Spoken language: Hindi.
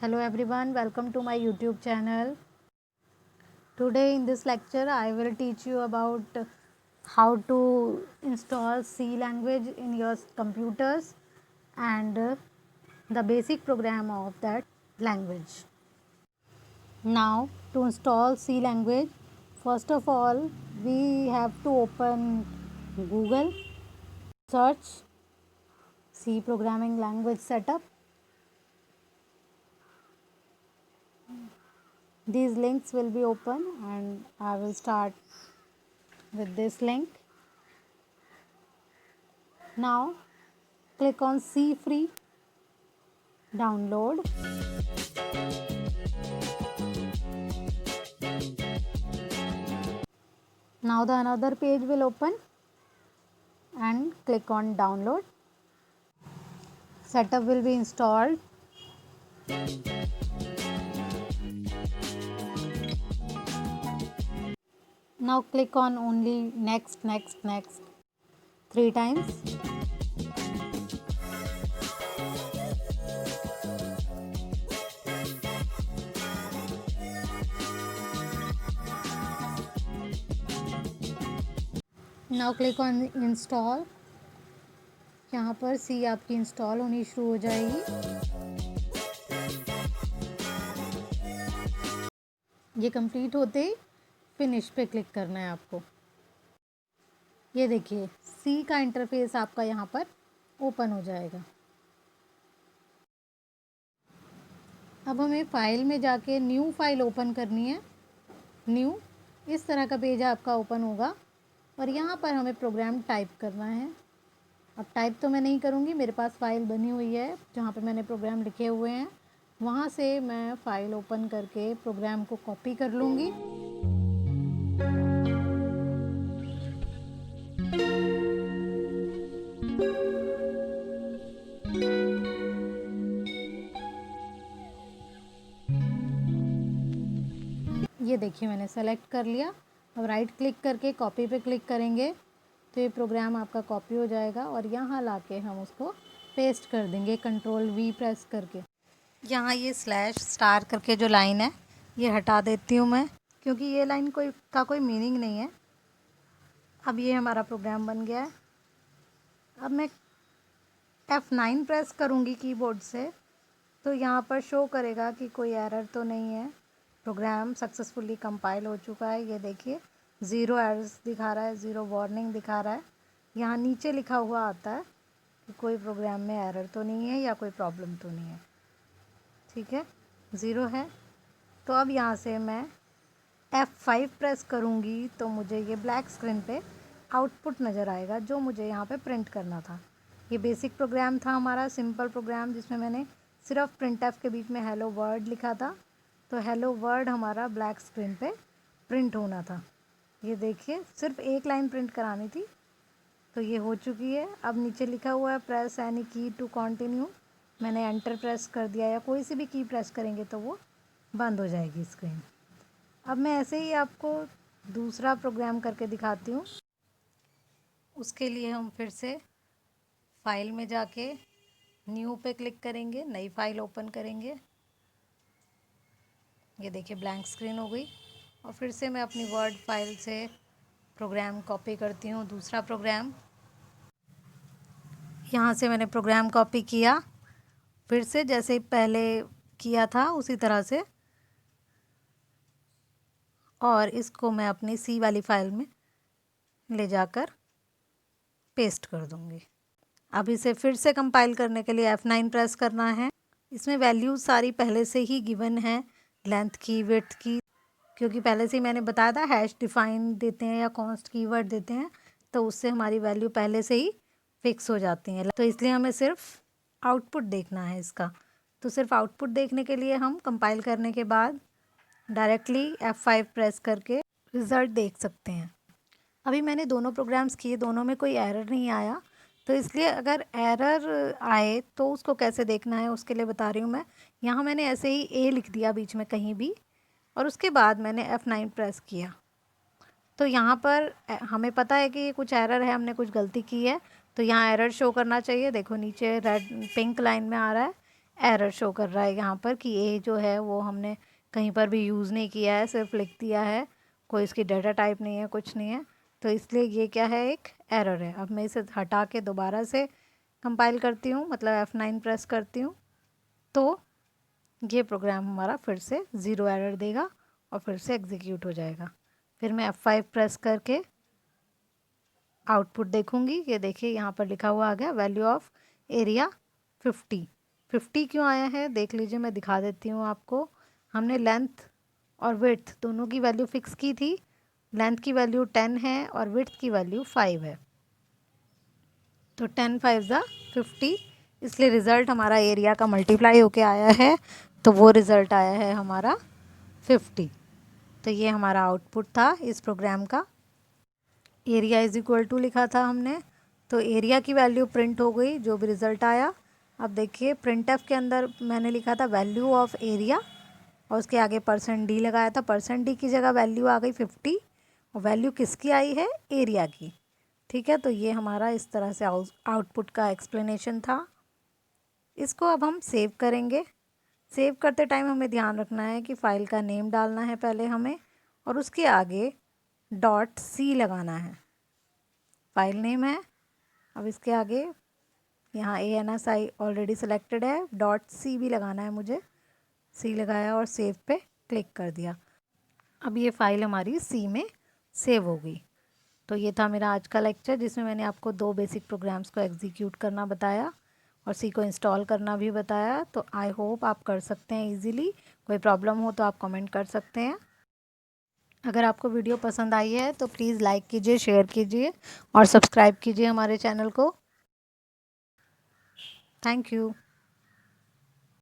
Hello everyone, welcome to my YouTube channel. Today in this lecture I will teach you about how to install C language in your computers and the basic program of that language. Now to install C language, first of all we have to open Google, search C programming language setup. These links will be open and I will start with this link. Now click on C free, download. Now the another page will open and click on download. Setup will be installed. Now click on only next 3 times. Now click on install. यहाँ पर सी आपकी इंस्टॉल होनी शुरू हो जाएगी। ये कंप्लीट होते ही फिनिश पे क्लिक करना है आपको। ये देखिए सी का इंटरफेस आपका यहाँ पर ओपन हो जाएगा। अब हमें फाइल में जाके न्यू फाइल ओपन करनी है। न्यू इस तरह का पेज आपका ओपन होगा और यहाँ पर हमें प्रोग्राम टाइप करना है। अब टाइप तो मैं नहीं करूँगी, मेरे पास फ़ाइल बनी हुई है जहाँ पे मैंने प्रोग्राम लिखे हुए हैं। वहाँ से मैं फ़ाइल ओपन करके प्रोग्राम को कॉपी कर लूँगी। ये देखिए मैंने सेलेक्ट कर लिया। अब राइट क्लिक करके कॉपी पे क्लिक करेंगे तो ये प्रोग्राम आपका कॉपी हो जाएगा और यहाँ लाके हम उसको पेस्ट कर देंगे कंट्रोल V प्रेस करके। यहाँ ये स्लैश स्टार करके जो लाइन है ये हटा देती हूँ मैं, क्योंकि ये लाइन कोई मीनिंग नहीं है। अब ये हमारा प्रोग्राम बन गया है। अब मैं F9 प्रेस करूँगी कीबोर्ड से तो यहाँ पर शो करेगा कि कोई एरर तो नहीं है, प्रोग्राम सक्सेसफुली कंपाइल हो चुका है। ये देखिए 0 एरर्स दिखा रहा है, 0 वार्निंग दिखा रहा है। यहाँ नीचे लिखा हुआ आता है कि कोई प्रोग्राम में एरर तो नहीं है या कोई प्रॉब्लम तो नहीं है। ठीक है, 0 है। तो अब यहाँ से मैं F5 प्रेस करूँगी तो मुझे ये ब्लैक स्क्रीन पे आउटपुट नज़र आएगा जो मुझे यहाँ पे प्रिंट करना था। ये बेसिक प्रोग्राम था हमारा, सिंपल प्रोग्राम, जिसमें मैंने सिर्फ प्रिंटफ के बीच में हेलो वर्ड लिखा था। तो हेलो वर्ड हमारा ब्लैक स्क्रीन पे प्रिंट होना था। ये देखिए सिर्फ एक लाइन प्रिंट करानी थी तो ये हो चुकी है। अब नीचे लिखा हुआ है प्रेस एनी की टू कंटिन्यू। मैंने एंटर प्रेस कर दिया, या कोई सी भी की प्रेस करेंगे तो वो बंद हो जाएगी स्क्रीन। अब मैं ऐसे ही आपको दूसरा प्रोग्राम करके दिखाती हूँ। उसके लिए हम फिर से फाइल में जाके न्यू पे क्लिक करेंगे, नई फाइल ओपन करेंगे। ये देखिए ब्लैंक स्क्रीन हो गई और फिर से मैं अपनी वर्ड फाइल से प्रोग्राम कॉपी करती हूँ, दूसरा प्रोग्राम। यहाँ से मैंने प्रोग्राम कॉपी किया, फिर से जैसे पहले किया था उसी तरह से, और इसको मैं अपनी सी वाली फाइल में ले जाकर पेस्ट कर दूँगी। अब इसे फिर से कंपाइल करने के लिए F9 प्रेस करना है। इसमें वैल्यूज़ सारी पहले से ही गिवन है, लेंथ की, विड्थ की, क्योंकि पहले से ही मैंने बताया था हैश डिफाइन देते हैं या कॉन्स्ट कीवर्ड देते हैं तो उससे हमारी वैल्यू पहले से ही फिक्स हो जाती हैं। तो इसलिए हमें सिर्फ आउटपुट देखना है इसका। तो सिर्फ आउटपुट देखने के लिए हम कंपाइल करने के बाद डायरेक्टली F5 प्रेस करके रिज़ल्ट देख सकते हैं। अभी मैंने दोनों प्रोग्राम्स किए, दोनों में कोई एरर नहीं आया। तो इसलिए अगर एरर आए तो उसको कैसे देखना है उसके लिए बता रही हूँ मैं। यहाँ मैंने ऐसे ही ए लिख दिया बीच में कहीं भी और उसके बाद मैंने F9 प्रेस किया तो यहाँ पर हमें पता है कि ये कुछ एरर है, हमने कुछ गलती की है तो यहाँ एरर शो करना चाहिए। देखो नीचे रेड पिंक लाइन में आ रहा है एरर शो कर रहा है यहाँ पर कि ए जो है वो हमने कहीं पर भी यूज़ नहीं किया है, सिर्फ लिख दिया है, कोई इसकी डाटा टाइप नहीं है, कुछ नहीं है। तो इसलिए ये क्या है, एक एरर है। अब मैं इसे हटा के दोबारा से कंपाइल करती हूँ, मतलब F9 प्रेस करती हूँ, तो ये प्रोग्राम हमारा फिर से 0 एरर देगा और फिर से एग्जीक्यूट हो जाएगा। फिर मैं F5 प्रेस करके आउटपुट देखूंगी। ये देखिए यहाँ पर लिखा हुआ आ गया वैल्यू ऑफ एरिया 50। 50 क्यों आया है देख लीजिए, मैं दिखा देती हूँ आपको। हमने लेंथ और विड्थ दोनों की वैल्यू फिक्स की थी। लेंथ की वैल्यू 10 है और विड्थ की वैल्यू 5 है, तो 10 5 ज़ा 50, इसलिए रिज़ल्ट हमारा एरिया का मल्टीप्लाई होके आया है, तो वो रिज़ल्ट आया है हमारा 50। तो ये हमारा आउटपुट था इस प्रोग्राम का। एरिया इज इक्वल टू लिखा था हमने, तो एरिया की वैल्यू प्रिंट हो गई, जो भी रिज़ल्ट आया। अब देखिए प्रिंटफ के अंदर मैंने लिखा था वैल्यू ऑफ एरिया और उसके आगे %d लगाया था। %d की जगह वैल्यू आ गई 50 और वैल्यू किसकी आई है, एरिया की। ठीक है, तो ये हमारा इस तरह से आउटपुट का एक्सप्लेनेशन था। इसको अब हम सेव करेंगे। सेव करते टाइम हमें ध्यान रखना है कि फ़ाइल का नेम डालना है पहले हमें, और उसके आगे .c लगाना है। फाइल नेम है, अब इसके आगे यहाँ ANSI ऑलरेडी सिलेक्टेड है, .c भी लगाना है मुझे। C लगाया और सेव पे क्लिक कर दिया। अब ये फ़ाइल हमारी C में सेव हो गई। तो ये था मेरा आज का लेक्चर, जिसमें मैंने आपको 2 बेसिक प्रोग्राम्स को एग्जीक्यूट करना बताया और C को इंस्टॉल करना भी बताया। तो आई होप आप कर सकते हैं इजीली। कोई प्रॉब्लम हो तो आप कमेंट कर सकते हैं। अगर आपको वीडियो पसंद आई है तो प्लीज़ लाइक कीजिए, शेयर कीजिए और सब्सक्राइब कीजिए हमारे चैनल को। Thank you.